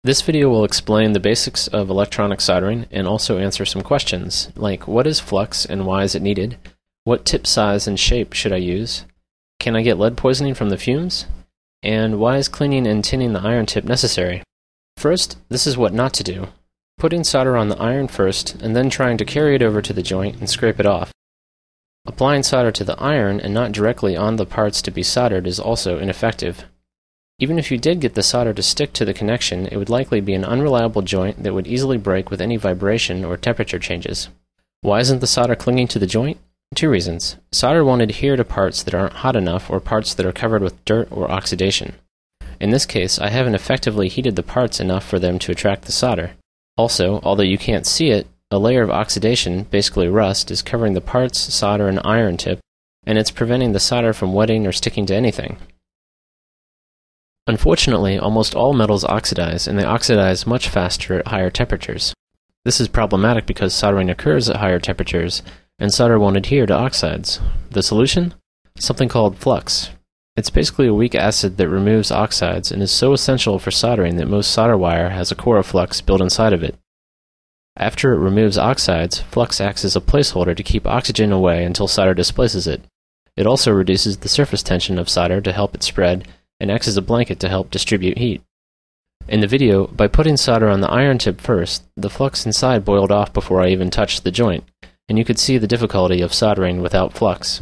This video will explain the basics of electronic soldering and also answer some questions, like what is flux and why is it needed? What tip size and shape should I use? Can I get lead poisoning from the fumes? And why is cleaning and tinning the iron tip necessary? First, this is what not to do. Putting solder on the iron first and then trying to carry it over to the joint and scrape it off. Applying solder to the iron and not directly on the parts to be soldered is also ineffective. Even if you did get the solder to stick to the connection, it would likely be an unreliable joint that would easily break with any vibration or temperature changes. Why isn't the solder clinging to the joint? Two reasons. Solder won't adhere to parts that aren't hot enough or parts that are covered with dirt or oxidation. In this case, I haven't effectively heated the parts enough for them to attract the solder. Also, although you can't see it, a layer of oxidation, basically rust, is covering the parts, solder, and iron tip, and it's preventing the solder from wetting or sticking to anything. Unfortunately, almost all metals oxidize, and they oxidize much faster at higher temperatures. This is problematic because soldering occurs at higher temperatures, and solder won't adhere to oxides. The solution? Something called flux. It's basically a weak acid that removes oxides and is so essential for soldering that most solder wire has a core of flux built inside of it. After it removes oxides, flux acts as a placeholder to keep oxygen away until solder displaces it. It also reduces the surface tension of solder to help it spread, and acts as a blanket to help distribute heat. In the video, by putting solder on the iron tip first, the flux inside boiled off before I even touched the joint, and you could see the difficulty of soldering without flux.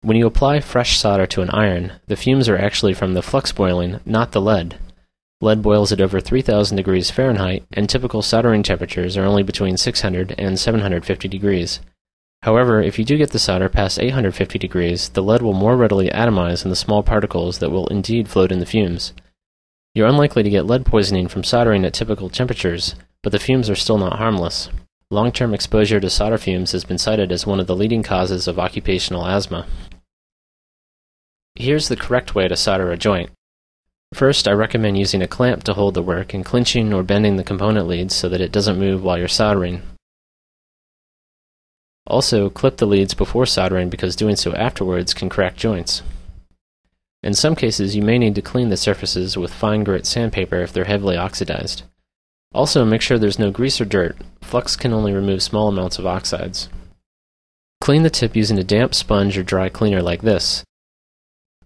When you apply fresh solder to an iron, the fumes are actually from the flux boiling, not the lead. Lead boils at over 3,000 degrees Fahrenheit, and typical soldering temperatures are only between 600 and 750 degrees. However, if you do get the solder past 850 degrees, the lead will more readily atomize in the small particles that will indeed float in the fumes. You're unlikely to get lead poisoning from soldering at typical temperatures, but the fumes are still not harmless. Long-term exposure to solder fumes has been cited as one of the leading causes of occupational asthma. Here's the correct way to solder a joint. First, I recommend using a clamp to hold the work and clinching or bending the component leads so that it doesn't move while you're soldering. Also, clip the leads before soldering because doing so afterwards can crack joints. In some cases, you may need to clean the surfaces with fine grit sandpaper if they're heavily oxidized. Also, make sure there's no grease or dirt. Flux can only remove small amounts of oxides. Clean the tip using a damp sponge or dry cleaner like this.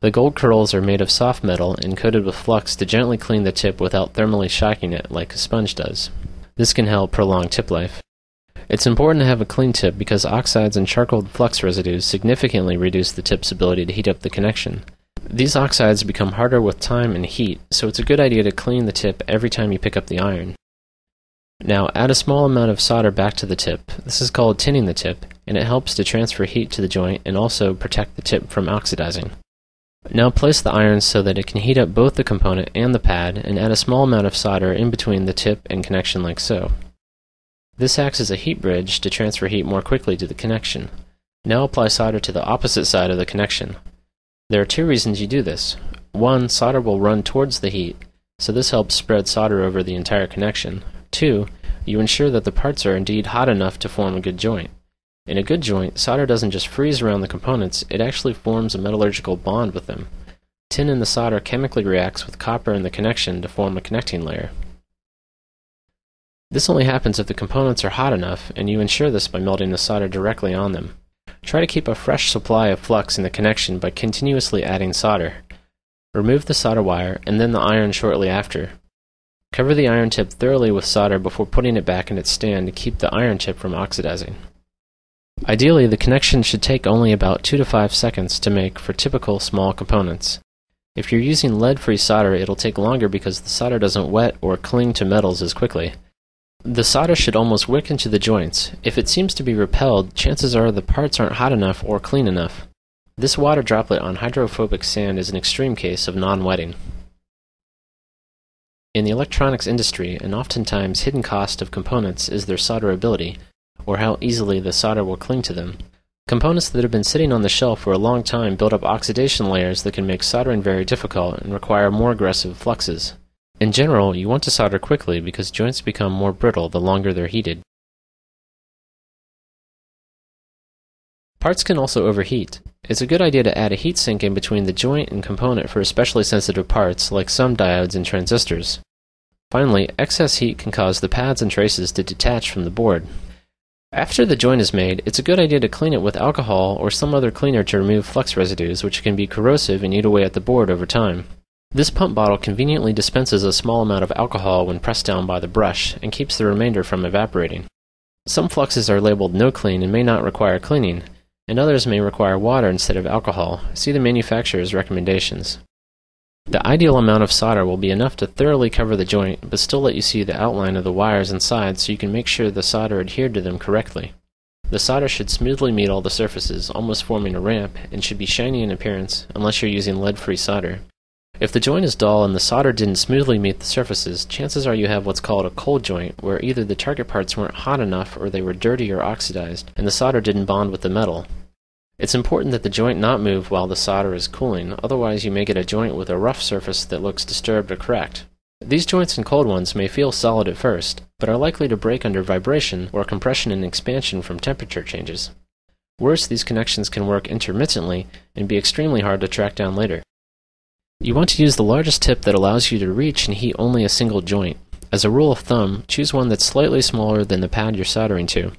The gold curls are made of soft metal and coated with flux to gently clean the tip without thermally shocking it like a sponge does. This can help prolong tip life. It's important to have a clean tip because oxides and charcoal flux residues significantly reduce the tip's ability to heat up the connection. These oxides become harder with time and heat, so it's a good idea to clean the tip every time you pick up the iron. Now, add a small amount of solder back to the tip. This is called tinning the tip, and it helps to transfer heat to the joint and also protect the tip from oxidizing. Now place the iron so that it can heat up both the component and the pad, and add a small amount of solder in between the tip and connection like so. This acts as a heat bridge to transfer heat more quickly to the connection. Now apply solder to the opposite side of the connection. There are two reasons you do this. One, solder will run towards the heat, so this helps spread solder over the entire connection. Two, you ensure that the parts are indeed hot enough to form a good joint. In a good joint, solder doesn't just freeze around the components, it actually forms a metallurgical bond with them. Tin in the solder chemically reacts with copper in the connection to form a connecting layer. This only happens if the components are hot enough, and you ensure this by melting the solder directly on them. Try to keep a fresh supply of flux in the connection by continuously adding solder. Remove the solder wire, and then the iron shortly after. Cover the iron tip thoroughly with solder before putting it back in its stand to keep the iron tip from oxidizing. Ideally, the connection should take only about 2 to 5 seconds to make for typical small components. If you're using lead-free solder, it'll take longer because the solder doesn't wet or cling to metals as quickly. The solder should almost wick into the joints. If it seems to be repelled, chances are the parts aren't hot enough or clean enough. This water droplet on hydrophobic sand is an extreme case of non-wetting. In the electronics industry, an oftentimes hidden cost of components is their solderability, or how easily the solder will cling to them. Components that have been sitting on the shelf for a long time build up oxidation layers that can make soldering very difficult and require more aggressive fluxes. In general, you want to solder quickly because joints become more brittle the longer they're heated. Parts can also overheat. It's a good idea to add a heatsink in between the joint and component for especially sensitive parts like some diodes and transistors. Finally, excess heat can cause the pads and traces to detach from the board. After the joint is made, it's a good idea to clean it with alcohol or some other cleaner to remove flux residues, which can be corrosive and eat away at the board over time. This pump bottle conveniently dispenses a small amount of alcohol when pressed down by the brush and keeps the remainder from evaporating. Some fluxes are labeled no clean and may not require cleaning, and others may require water instead of alcohol. See the manufacturer's recommendations. The ideal amount of solder will be enough to thoroughly cover the joint, but still let you see the outline of the wires inside so you can make sure the solder adhered to them correctly. The solder should smoothly meet all the surfaces, almost forming a ramp, and should be shiny in appearance, unless you're using lead-free solder. If the joint is dull and the solder didn't smoothly meet the surfaces, chances are you have what's called a cold joint, where either the target parts weren't hot enough or they were dirty or oxidized, and the solder didn't bond with the metal. It's important that the joint not move while the solder is cooling, otherwise you may get a joint with a rough surface that looks disturbed or cracked. These joints and cold ones may feel solid at first, but are likely to break under vibration or compression and expansion from temperature changes. Worse, these connections can work intermittently and be extremely hard to track down later. You want to use the largest tip that allows you to reach and heat only a single joint. As a rule of thumb, choose one that's slightly smaller than the pad you're soldering to.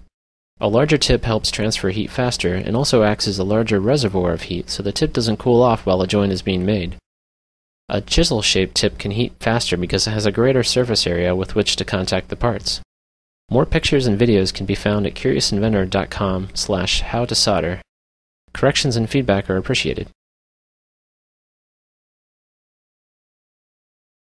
A larger tip helps transfer heat faster and also acts as a larger reservoir of heat so the tip doesn't cool off while the joint is being made. A chisel-shaped tip can heat faster because it has a greater surface area with which to contact the parts. More pictures and videos can be found at curiousinventor.com/howtosolder. Corrections and feedback are appreciated.